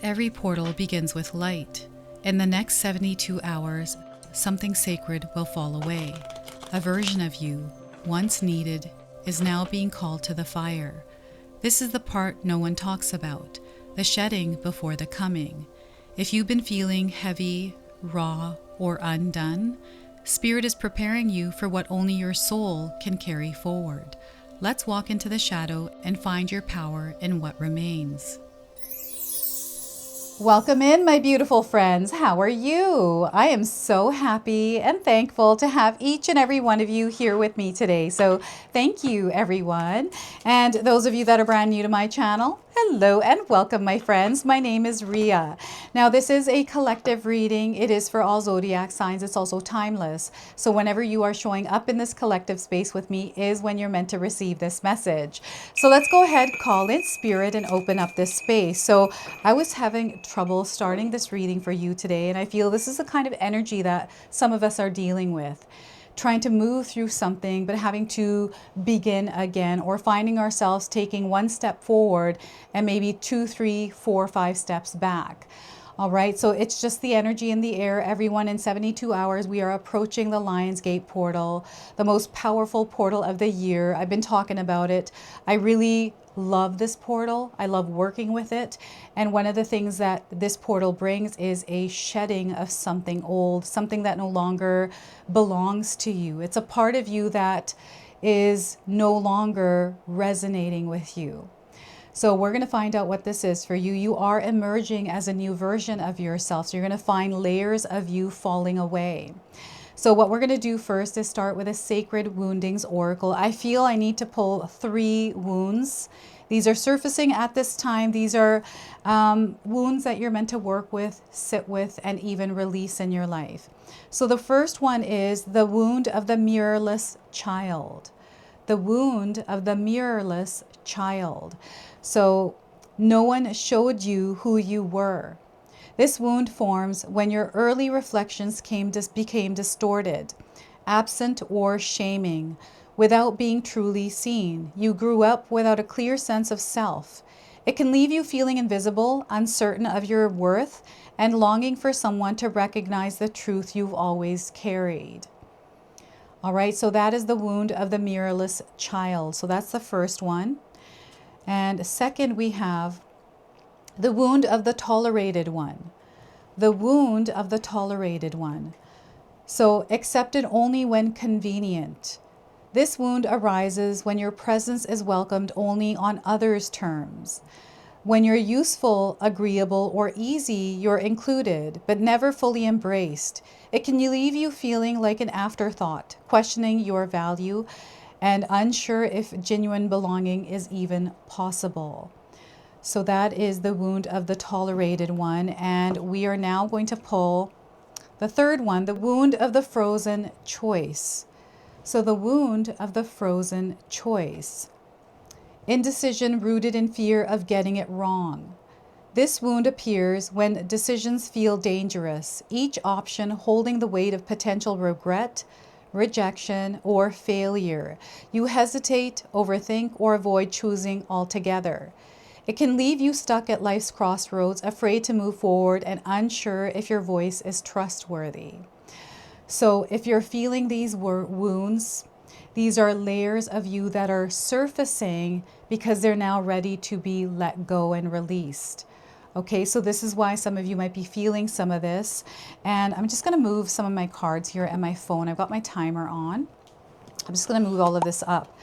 every portal begins with light. In the next 72 hours, something sacred will fall away. A version of you, once needed, is now being called to the fire. This is the part no one talks about, the shedding before the coming. If you've been feeling heavy, raw, or undone, Spirit is preparing you for what only your soul can carry forward. Let's walk into the shadow and find your power in what remains. Welcome in, my beautiful friends. How are you? I am so happy and thankful to have each and every one of you here with me today. So thank you, everyone. And those of you that are brand new to my channel, hello and welcome, my friends. My name is Ria. Now, this is a collective reading. It is for all zodiac signs. It's also timeless. So whenever you are showing up in this collective space with me is when you're meant to receive this message. So let's go ahead, call in Spirit, and open up this space. So I was having trouble starting this reading for you today, and I feel this is the kind of energy that some of us are dealing with. Trying to move through something, but having to begin again, or finding ourselves taking one step forward and maybe 2, 3, 4, 5 steps back. All right, so it's just the energy in the air. Everyone, in 72 hours, we are approaching the Lionsgate portal, the most powerful portal of the year. I've been talking about it. I really love this portal. I love working with it. And one of the things that this portal brings is a shedding of something old, something that no longer belongs to you. It's a part of you that is no longer resonating with you. So we're going to find out what this is for you. You are emerging as a new version of yourself. So you're going to find layers of you falling away. So what we're going to do first is start with a Sacred Woundings Oracle. I feel I need to pull 3 wounds. These are surfacing at this time. These are wounds that you're meant to work with, sit with, and even release in your life. So the first one is the wound of the mirrorless child. The wound of the mirrorless child. So no one showed you who you were. This wound forms when your early reflections became distorted, absent or shaming, without being truly seen. You grew up without a clear sense of self. It can leave you feeling invisible, uncertain of your worth, and longing for someone to recognize the truth you've always carried. All right, so that is the wound of the mirrorless child. So that's the first one. And second, we have the wound of the tolerated one. The wound of the tolerated one. So accepted only when convenient. This wound arises when your presence is welcomed only on others' terms. When you're useful, agreeable, or easy, you're included, but never fully embraced. It can leave you feeling like an afterthought, questioning your value, and unsure if genuine belonging is even possible. So that is the wound of the tolerated one. And we are now going to pull the third one, the wound of the frozen choice. So the wound of the frozen choice. Indecision rooted in fear of getting it wrong. This wound appears when decisions feel dangerous, each option holding the weight of potential regret, rejection, or failure. You hesitate, overthink, or avoid choosing altogether. It can leave you stuck at life's crossroads, afraid to move forward and unsure if your voice is trustworthy. So if you're feeling these wounds, these are layers of you that are surfacing because they're now ready to be let go and released. Okay, so this is why some of you might be feeling some of this. And I'm just going to move some of my cards here and my phone. I've got my timer on. I'm just going to move all of this up.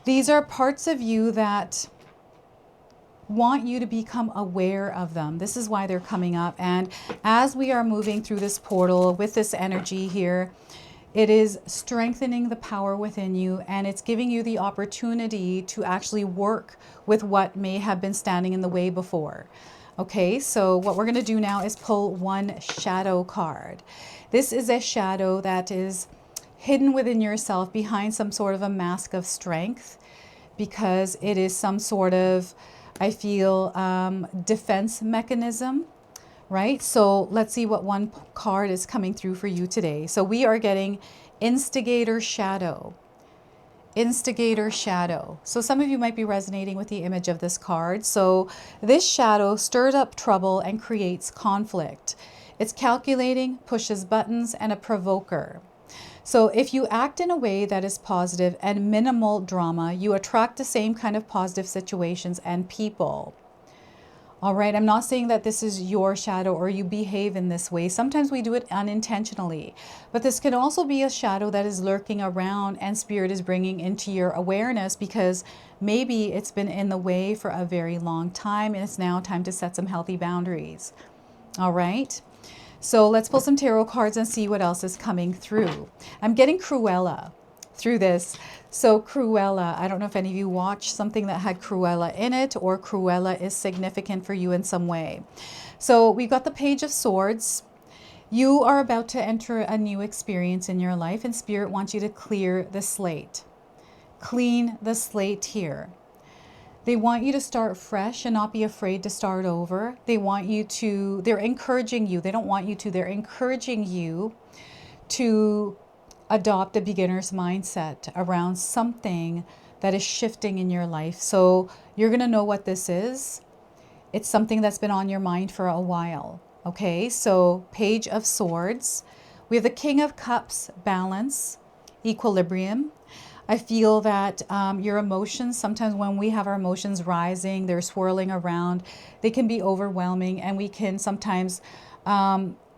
These are parts of you that want you to become aware of them. This is why they're coming up. And as we are moving through this portal with this energy here, it is strengthening the power within you, and it's giving you the opportunity to actually work with what may have been standing in the way before. Okay, so what we're going to do now is pull one shadow card. This is a shadow that is hidden within yourself behind some sort of a mask of strength, because it is some sort of, I feel, defense mechanism, right? So let's see what one card is coming through for you today. So we are getting Instigator Shadow. instigator shadow. So some of you might be resonating with the image of this card. So this shadow stirs up trouble and creates conflict. It's calculating, pushes buttons, and a provoker. So if you act in a way that is positive and minimal drama, you attract the same kind of positive situations and people. All right, I'm not saying that this is your shadow or you behave in this way. Sometimes we do it unintentionally, but this can also be a shadow that is lurking around and Spirit is bringing into your awareness because maybe it's been in the way for a very long time and it's now time to set some healthy boundaries. All right. So let's pull some tarot cards and see what else is coming through. I'm getting Cruella through this. So Cruella, I don't know if any of you watched something that had Cruella in it or Cruella is significant for you in some way. So we've got the Page of Swords. You are about to enter a new experience in your life and Spirit wants you to clear the slate. Clean the slate here. They want you to start fresh and not be afraid to start over. They want you to, they're encouraging you. They don't want you to, they're encouraging you to adopt a beginner's mindset around something that is shifting in your life. So you're going to know what this is. It's something that's been on your mind for a while. Okay, so Page of Swords. We have the King of Cups, balance, equilibrium. I feel that your emotions, sometimes when we have our emotions rising, they're swirling around, they can be overwhelming and we can sometimes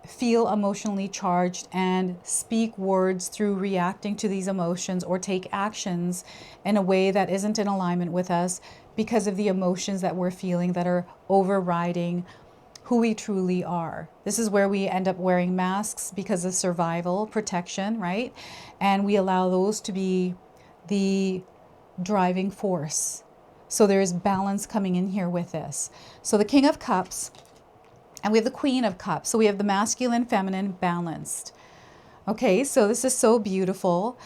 feel emotionally charged and speak words through reacting to these emotions or take actions in a way that isn't in alignment with us because of the emotions that we're feeling that are overriding who we truly are. This is where we end up wearing masks because of survival, protection, right? And we allow those to be the driving force. So there's balance coming in here with this. So the King of Cups, and we have the Queen of Cups. So we have the masculine, feminine, balanced. Okay, so this is so beautiful.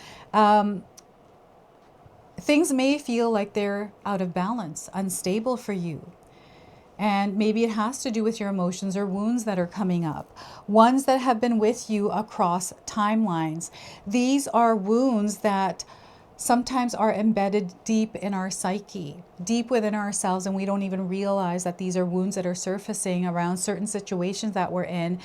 Things may feel like they're out of balance, unstable for you. And maybe it has to do with your emotions or wounds that are coming up. Ones that have been with you across timelines. These are wounds that sometimes are embedded deep in our psyche, deep within ourselves, and we don't even realize that these are wounds that are surfacing around certain situations that we're in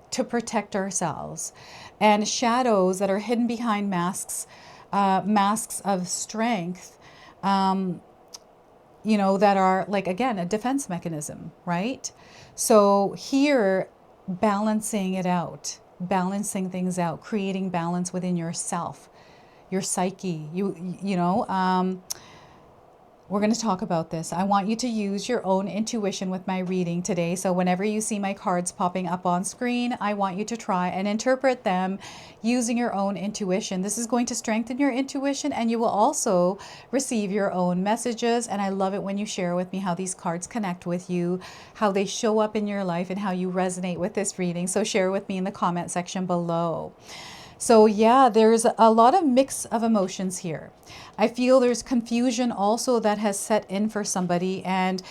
to protect ourselves. And shadows that are hidden behind masks, masks of strength, you know, that are like, again, a defense mechanism, right? So here, balancing it out, balancing things out, creating balance within yourself, your psyche, you know, we're going to talk about this. I want you to use your own intuition with my reading today. So whenever you see my cards popping up on screen, I want you to try and interpret them using your own intuition. This is going to strengthen your intuition and you will also receive your own messages. And I love it when you share with me how these cards connect with you, how they show up in your life and how you resonate with this reading. So share with me in the comment section below. So yeah, there's a lot of mix of emotions here. I feel there's confusion also that has set in for somebody. And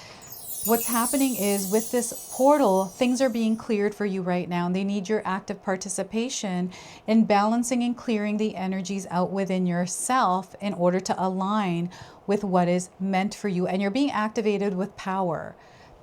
what's happening is with this portal, things are being cleared for you right now. And they need your active participation in balancing and clearing the energies out within yourself in order to align with what is meant for you. And you're being activated with power.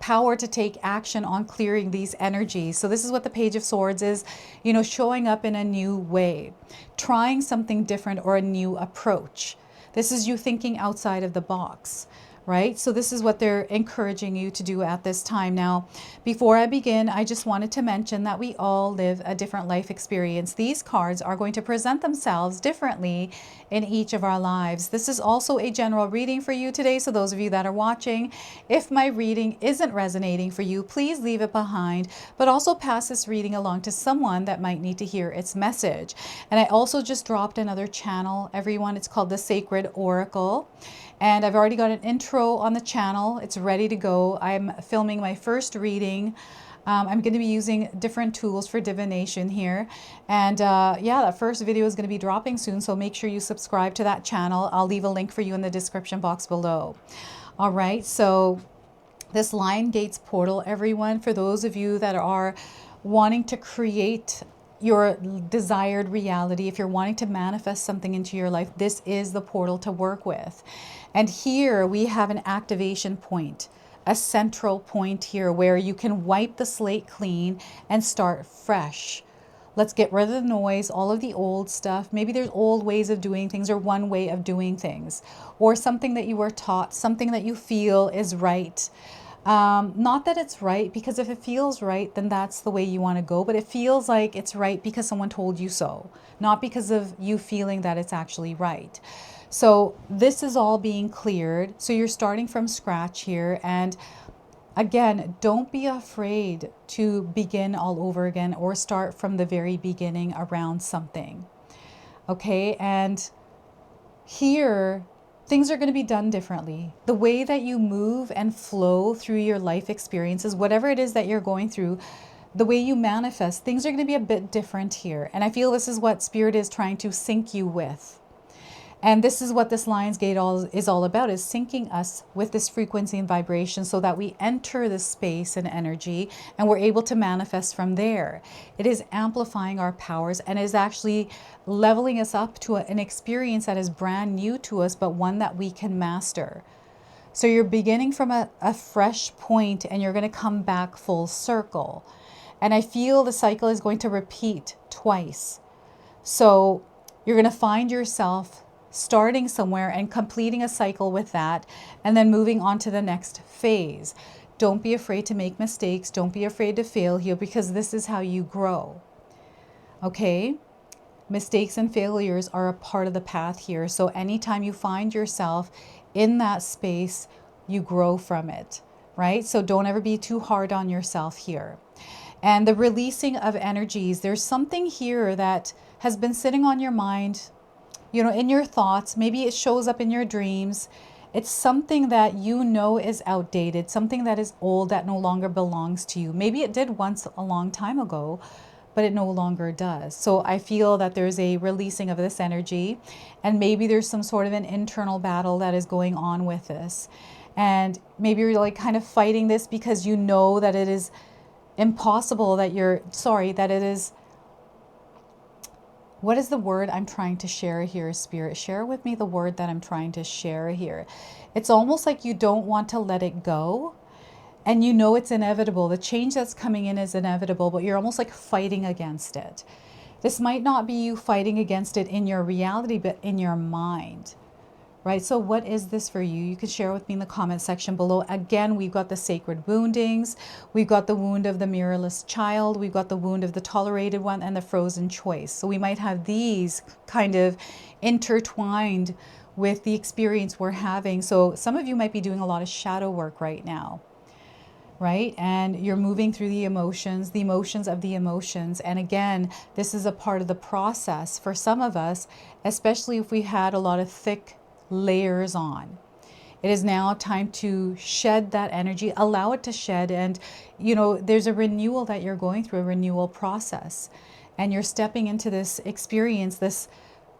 Power to take action on clearing these energies. So this is what the Page of Swords is, you know, showing up in a new way, trying something different or a new approach. This is you thinking outside of the box, right? So this is what they're encouraging you to do at this time. Now, before I begin, I just wanted to mention that we all live a different life experience. These cards are going to present themselves differently in each of our lives. This is also a general reading for you today. So those of you that are watching, if my reading isn't resonating for you, please leave it behind, but also pass this reading along to someone that might need to hear its message. And I also just dropped another channel, everyone. It's called The Sacred Oracle. And I've already got an intro on the channel. It's ready to go. I'm filming my first reading. I'm going to be using different tools for divination here. And yeah, that first video is going to be dropping soon. So make sure you subscribe to that channel. I'll leave a link for you in the description box below. All right. So this Lion Gates portal, everyone, for those of you that are wanting to create your desired reality, if you're wanting to manifest something into your life, this is the portal to work with. And here we have an activation point, a central point here where you can wipe the slate clean and start fresh. Let's get rid of the noise, all of the old stuff. Maybe there's old ways of doing things or one way of doing things, or something that you were taught, something that you feel is right. Not that it's right, because if it feels right, then that's the way you want to go. But it feels like it's right because someone told you so, not because of you feeling that it's actually right. So this is all being cleared. So you're starting from scratch here. And again, don't be afraid to begin all over again or start from the very beginning around something. Okay. And here, things are going to be done differently. The way that you move and flow through your life experiences, whatever it is that you're going through, the way you manifest, things are going to be a bit different here. And I feel this is what Spirit is trying to sync you with. And this is what this Lion's Gate is all about, is syncing us with this frequency and vibration so that we enter this space and energy and we're able to manifest from there. It is amplifying our powers and is actually leveling us up to an experience that is brand new to us, but one that we can master. So you're beginning from a fresh point and you're going to come back full circle. And I feel the cycle is going to repeat twice. So you're going to find yourself starting somewhere and completing a cycle with that, and then moving on to the next phase. Don't be afraid to make mistakes. Don't be afraid to fail here, because this is how you grow. Okay? Mistakes and failures are a part of the path here. So anytime you find yourself in that space, you grow from it, right? So don't ever be too hard on yourself here. And the releasing of energies, there's something here that has been sitting on your mind, you know, in your thoughts. Maybe it shows up in your dreams. It's something that you know is outdated, something that is old, that no longer belongs to you. Maybe it did once a long time ago, but it no longer does. So I feel that there's a releasing of this energy, and maybe there's some sort of an internal battle that is going on with this. And maybe you're like kind of fighting this because you know that it is impossible, that that it is, what is the word I'm trying to share here, Spirit? Share with me the word that I'm trying to share here. It's almost like you don't want to let it go, and you know it's inevitable. The change that's coming in is inevitable, but you're almost like fighting against it. This might not be you fighting against it in your reality, but in your mind, right? So what is this for you? You can share with me in the comment section below. Again, we've got the sacred woundings. We've got the wound of the mirrorless child. We've got the wound of the tolerated one and the frozen choice. So we might have these kind of intertwined with the experience we're having. So some of you might be doing a lot of shadow work right now, right? And you're moving through the emotions of the emotions. And again, this is a part of the process for some of us, especially if we had a lot of thick layers on. It is now time to shed that energy, allow it to shed. And, you know, there's a renewal that you're going through, a renewal process. And you're stepping into this experience, this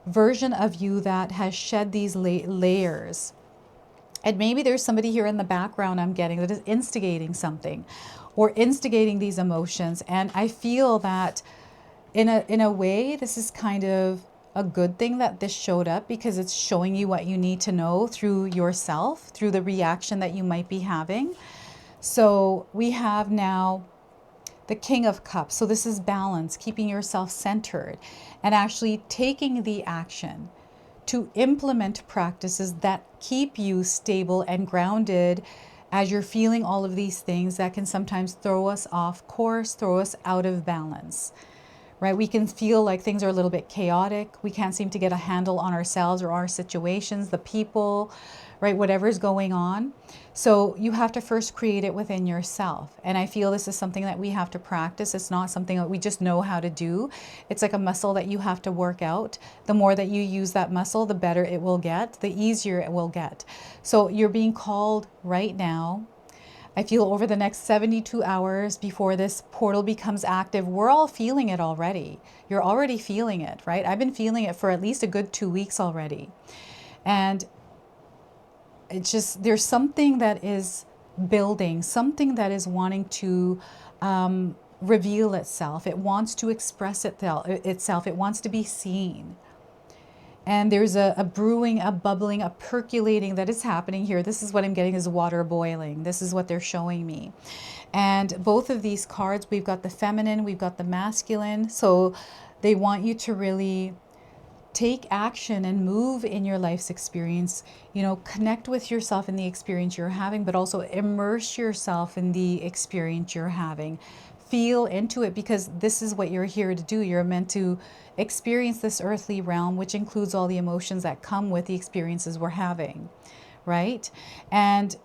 version of you that has shed these layers. And maybe there's somebody here in the background I'm getting that is instigating something or instigating these emotions. And I feel that in a way, this is kind of a good thing that this showed up, because it's showing you what you need to know through yourself, through the reaction that you might be having. So we have now the King of Cups. So this is balance, keeping yourself centered and actually taking the action to implement practices that keep you stable and grounded as you're feeling all of these things that can sometimes throw us off course, throw us out of balance. Right? We can feel like things are a little bit chaotic. We can't seem to get a handle on ourselves or our situations, the people, right? Whatever's going on. So you have to first create it within yourself. And I feel this is something that we have to practice. It's not something that we just know how to do. It's like a muscle that you have to work out. The more that you use that muscle, the better it will get, the easier it will get. So you're being called right now. I feel over the next 72 hours before this portal becomes active, we're all feeling it already. You're already feeling it, right? I've been feeling it for at least a good 2 weeks already. And it's just, there's something that is building, something that is wanting to reveal itself. It wants to express itself. It wants to be seen. And there's a brewing, a bubbling, a percolating that is happening here. This is what I'm getting, is water boiling. This is what they're showing me. And both of these cards, we've got the feminine, we've got the masculine. So they want you to really take action and move in your life's experience. You know, connect with yourself in the experience you're having, but also immerse yourself in the experience you're having. Feel into it, because this is what you're here to do. You're meant to experience this earthly realm, which includes all the emotions that come with the experiences we're having, right? And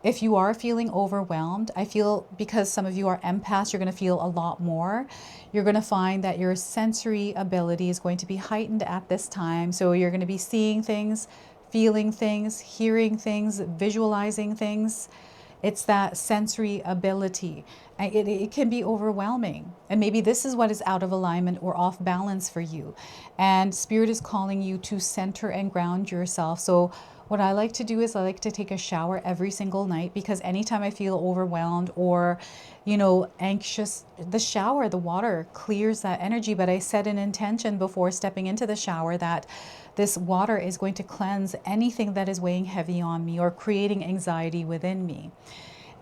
if you are feeling overwhelmed, I feel, because some of you are empaths, you're going to feel a lot more. You're going to find that your sensory ability is going to be heightened at this time. So you're going to be seeing things, feeling things, hearing things, visualizing things. It's that sensory ability. It can be overwhelming. And maybe this is what is out of alignment or off balance for you. And Spirit is calling you to center and ground yourself. So what I like to do is I like to take a shower every single night, because anytime I feel overwhelmed or, you know, anxious, the shower, the water clears that energy. But I set an intention before stepping into the shower that this water is going to cleanse anything that is weighing heavy on me or creating anxiety within me.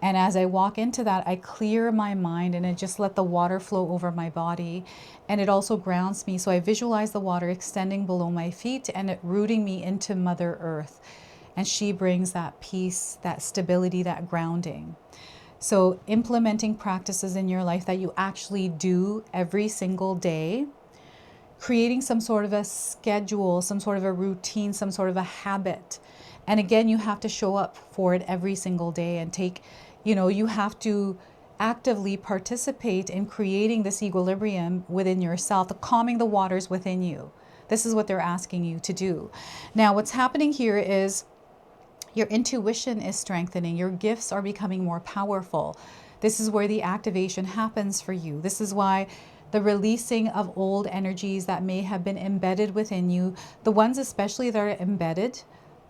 And as I walk into that, I clear my mind and I just let the water flow over my body. And it also grounds me. So I visualize the water extending below my feet and it rooting me into Mother Earth. And she brings that peace, that stability, that grounding. So implementing practices in your life that you actually do every single day, creating some sort of a schedule, some sort of a routine, some sort of a habit. And again, you have to show up for it every single day and take, you know, you have to actively participate in creating this equilibrium within yourself, calming the waters within you. This is what they're asking you to do. Now, what's happening here is your intuition is strengthening. Your gifts are becoming more powerful. This is where the activation happens for you. This is why the releasing of old energies that may have been embedded within you, the ones especially that are embedded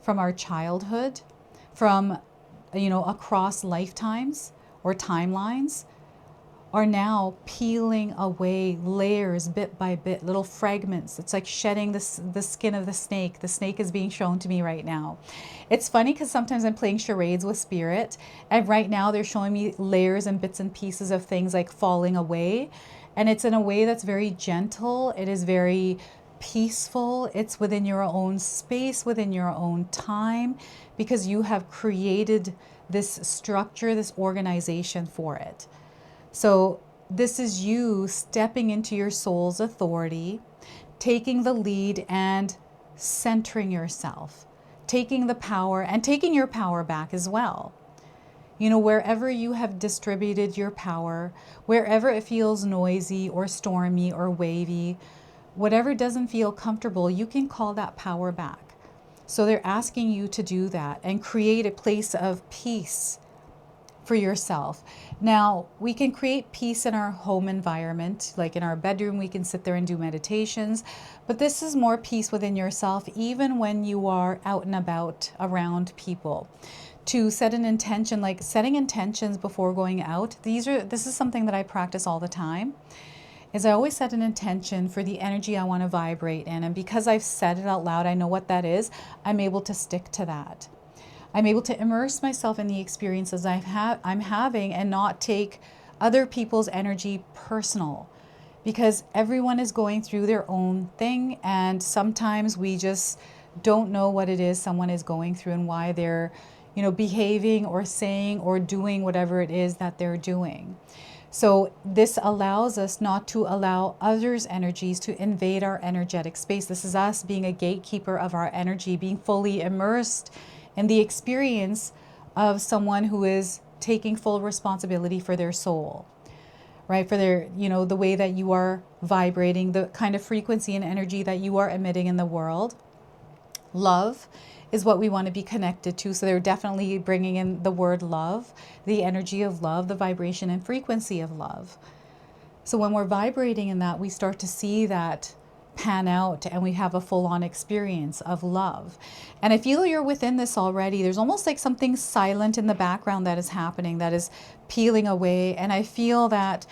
from our childhood, from, you know, across lifetimes or timelines, are now peeling away layers bit by bit, little fragments. It's like shedding the skin of the snake. The snake is being shown to me right now. It's funny because sometimes I'm playing charades with Spirit, and right now they're showing me layers and bits and pieces of things like falling away. And it's in a way that's very gentle. It is very peaceful. It's within your own space, within your own time, because you have created this structure, this organization for it. So this is you stepping into your soul's authority, taking the lead and centering yourself, taking the power and taking your power back as well. You know, wherever you have distributed your power, wherever it feels noisy or stormy or wavy, whatever doesn't feel comfortable, you can call that power back. So they're asking you to do that and create a place of peace for yourself. Now, we can create peace in our home environment, like in our bedroom, we can sit there and do meditations, but this is more peace within yourself, even when you are out and about around people. To set an intention, like setting intentions before going out, this is something that I practice all the time, is I always set an intention for the energy I want to vibrate in. And because I've said it out loud, I know what that is, I'm able to stick to that. I'm able to immerse myself in the experiences I'm having and not take other people's energy personal, because everyone is going through their own thing. And sometimes we just don't know what it is someone is going through and why they're, you know, behaving or saying or doing whatever it is that they're doing. So this allows us not to allow others' energies to invade our energetic space. This is us being a gatekeeper of our energy, being fully immersed in the experience of someone who is taking full responsibility for their soul, right? For their, you know, the way that you are vibrating, the kind of frequency and energy that you are emitting in the world. Love is what we want to be connected to. So they're definitely bringing in the word love, the energy of love, the vibration and frequency of love. So when we're vibrating in that, we start to see that pan out and we have a full-on experience of love. And I feel you're within this already. There's almost like something silent in the background that is happening, that is peeling away. And I feel that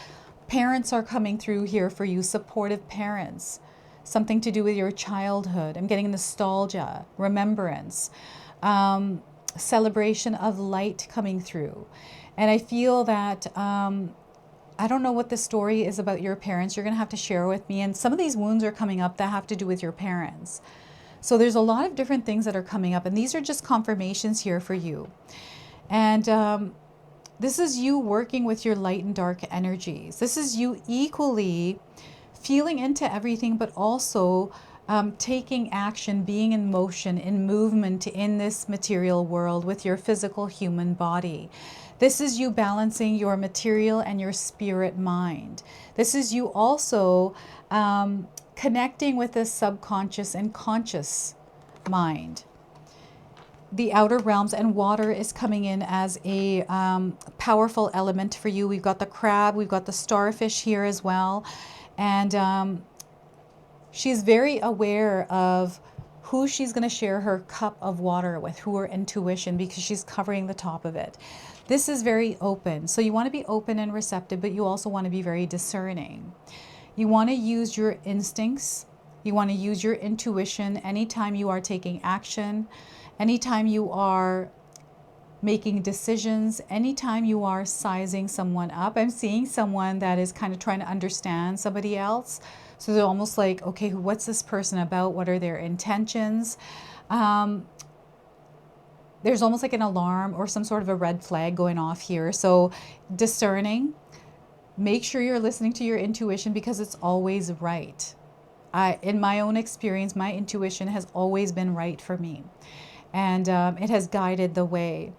parents are coming through here for you, supportive parents, something to do with your childhood. I'm getting nostalgia, remembrance, celebration of light coming through. And I feel that I don't know what the story is about your parents. You're going to have to share with me. And some of these wounds are coming up that have to do with your parents. So there's a lot of different things that are coming up. And these are just confirmations here for you. And this is you working with your light and dark energies. This is you equally feeling into everything, but also taking action, being in motion, in movement in this material world with your physical human body. This is you balancing your material and your spirit mind. This is you also connecting with the subconscious and conscious mind. The outer realms, and water is coming in as a powerful element for you. We've got the crab, we've got the starfish here as well. And she's very aware of who she's going to share her cup of water with, who her intuition, because she's covering the top of it. This is very open. So you want to be open and receptive, but you also want to be very discerning. You want to use your instincts. You want to use your intuition anytime you are taking action, anytime you are making decisions, anytime you are sizing someone up. I'm seeing someone that is kind of trying to understand somebody else. So they're almost like, okay, what's this person about? What are their intentions? There's almost like an alarm or some sort of a red flag going off here. So discerning, make sure you're listening to your intuition because it's always right. In my own experience, my intuition has always been right for me. And it has guided the way.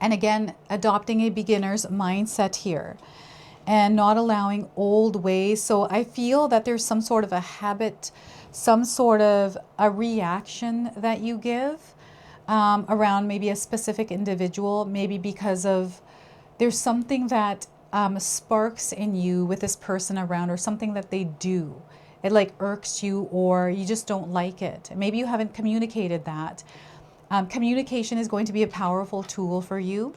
And again, adopting a beginner's mindset here and not allowing old ways. So I feel that there's some sort of a habit, some sort of a reaction that you give around maybe a specific individual, maybe because of there's something that sparks in you with this person around, or something that they do. It like irks you, or you just don't like it. Maybe you haven't communicated that. Communication is going to be a powerful tool for you.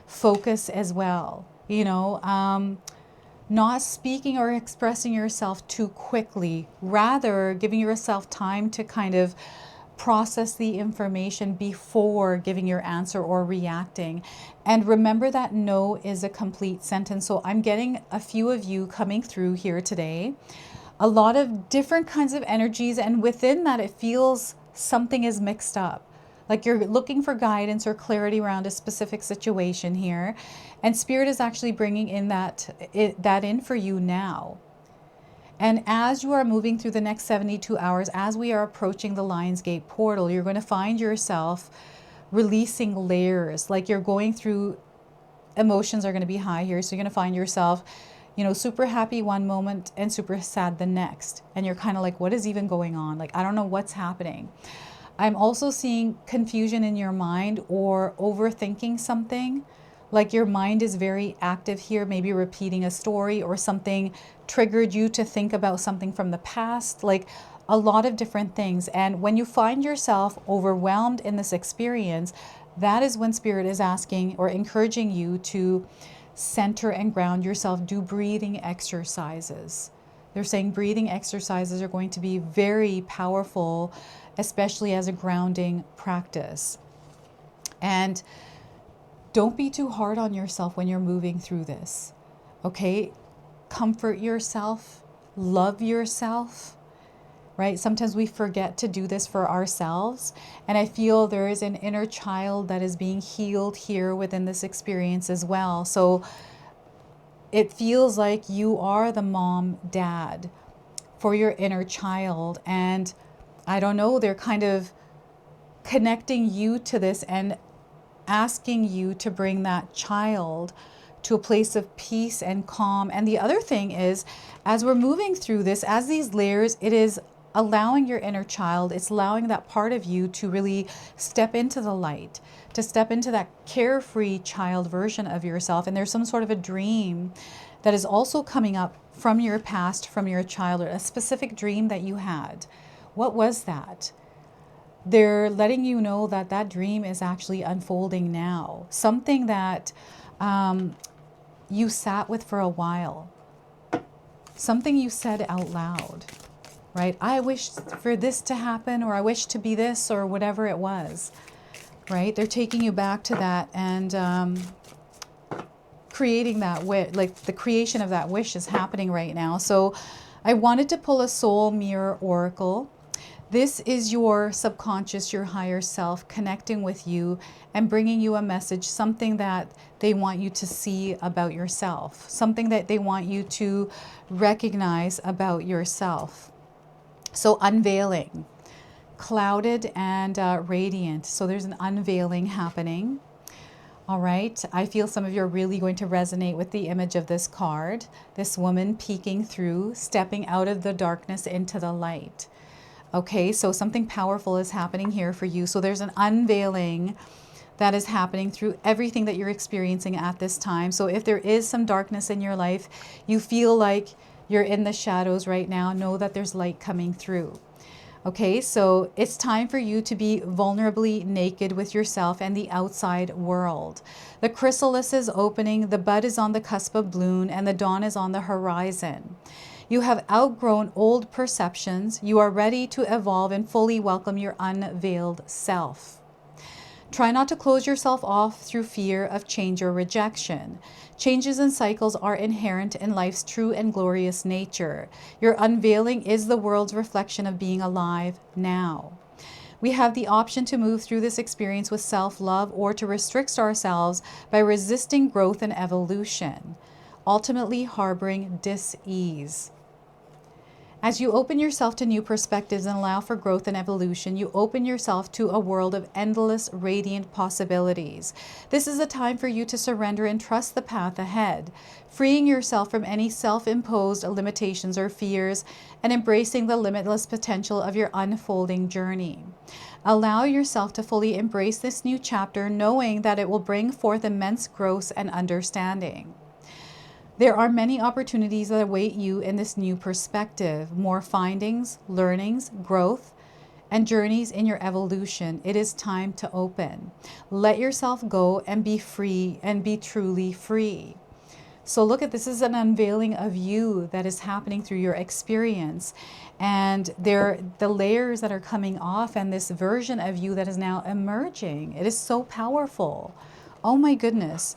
Focus as well. You know, not speaking or expressing yourself too quickly, rather giving yourself time to kind of process the information before giving your answer or reacting. And remember that no is a complete sentence. So I'm getting a few of you coming through here today. A lot of different kinds of energies, and within that it feels something is mixed up. Like you're looking for guidance or clarity around a specific situation here. And Spirit is actually bringing in that in for you now. And as you are moving through the next 72 hours, as we are approaching the Lionsgate portal, you're going to find yourself releasing layers. Like you're going through, emotions are going to be high here. So you're going to find yourself, you know, super happy one moment and super sad the next. And you're kind of like, what is even going on? Like, I don't know what's happening. I'm also seeing confusion in your mind or overthinking something. Like your mind is very active here, maybe repeating a story or something triggered you to think about something from the past, like a lot of different things. And when you find yourself overwhelmed in this experience, that is when Spirit is asking or encouraging you to center and ground yourself. Do breathing exercises. They're saying breathing exercises are going to be very powerful, especially as a grounding practice. And don't be too hard on yourself when you're moving through this, okay? Comfort yourself, love yourself, right? Sometimes we forget to do this for ourselves. And I feel there is an inner child that is being healed here within this experience as well. So it feels like you are the mom, dad for your inner child. And I don't know, they're kind of connecting you to this and asking you to bring that child to a place of peace and calm. And the other thing is, as we're moving through this, as these layers, it is allowing your inner child, it's allowing that part of you to really step into the light, to step into that carefree child version of yourself. And there's some sort of a dream that is also coming up from your past, from your childhood, a specific dream that you had. What was that? They're letting you know that that dream is actually unfolding now. Something that you sat with for a while. Something you said out loud, right? I wish for this to happen, or I wish to be this, or whatever it was, right? They're taking you back to that and creating that wish, like the creation of that wish is happening right now. So I wanted to pull a soul mirror oracle. This is your subconscious, your higher self connecting with you and bringing you a message, something that they want you to see about yourself, something that they want you to recognize about yourself. So unveiling, clouded and radiant. So there's an unveiling happening. All right, I feel some of you are really going to resonate with the image of this card. This woman peeking through, stepping out of the darkness into the light. Okay, so something powerful is happening here for you. So there's an unveiling that is happening through everything that you're experiencing at this time. So if there is some darkness in your life, you feel like you're in the shadows right now, know that there's light coming through. Okay, so it's time for you to be vulnerably naked with yourself and the outside world. The chrysalis is opening, the bud is on the cusp of bloom, and the dawn is on the horizon. You have outgrown old perceptions. You are ready to evolve and fully welcome your unveiled self. Try not to close yourself off through fear of change or rejection. Changes and cycles are inherent in life's true and glorious nature. Your unveiling is the world's reflection of being alive now. We have the option to move through this experience with self-love or to restrict ourselves by resisting growth and evolution, ultimately harboring dis-ease. As you open yourself to new perspectives and allow for growth and evolution, you open yourself to a world of endless, radiant possibilities. This is a time for you to surrender and trust the path ahead, freeing yourself from any self-imposed limitations or fears and embracing the limitless potential of your unfolding journey. Allow yourself to fully embrace this new chapter, knowing that it will bring forth immense growth and understanding. There are many opportunities that await you in this new perspective, more findings, learnings, growth, and journeys in your evolution. It is time to open. Let yourself go and be free and be truly free. So look at this is an unveiling of you that is happening through your experience. And the layers that are coming off and this version of you that is now emerging. It is so powerful. Oh my goodness.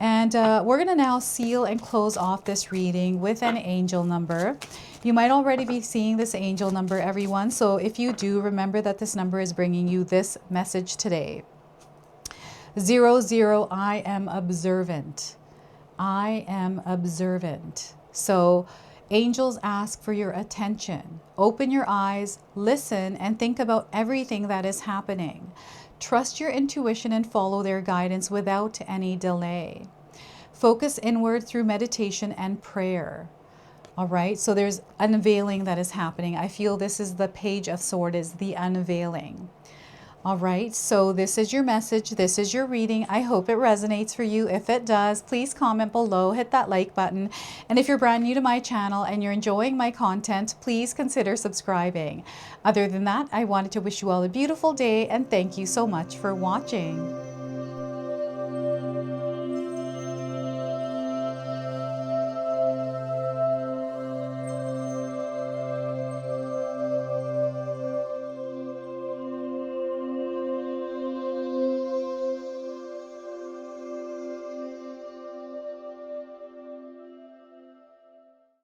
And we're going to now seal and close off this reading with an angel number. You might already be seeing this angel number, everyone. So if you do, remember that this number is bringing you this message today. 00, I am observant. I am observant. So angels ask for your attention. Open your eyes, listen, and think about everything that is happening. Trust your intuition and follow their guidance without any delay. Focus inward through meditation and prayer. All right, so there's unveiling that is happening. I feel this is the Page of Swords, is the unveiling. All right, so this is your message. This is your reading. I hope it resonates for you. If it does, please comment below, hit that like button. And if you're brand new to my channel and you're enjoying my content, please consider subscribing. Other than that, I wanted to wish you all a beautiful day and thank you so much for watching.